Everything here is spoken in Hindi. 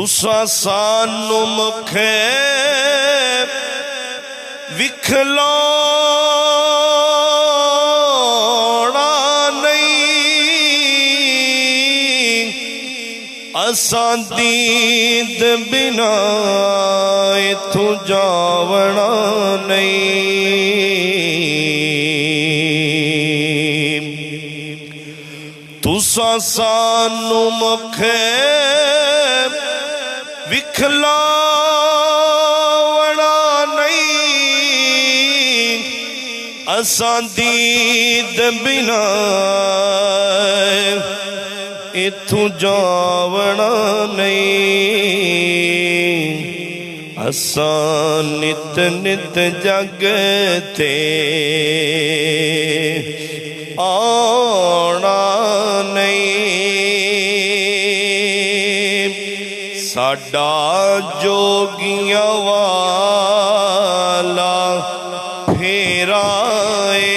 तुसा सानू मुखे विखलाउणा नहीं, असां दीद बिना इथों जावना नहीं। तुसा सानू मुखे विखलावना नहीं, असां दीद बिना इथों जावना नहीं। असां नित नित जग ते आना नहीं। साडा जोगियां वाला फेरा है,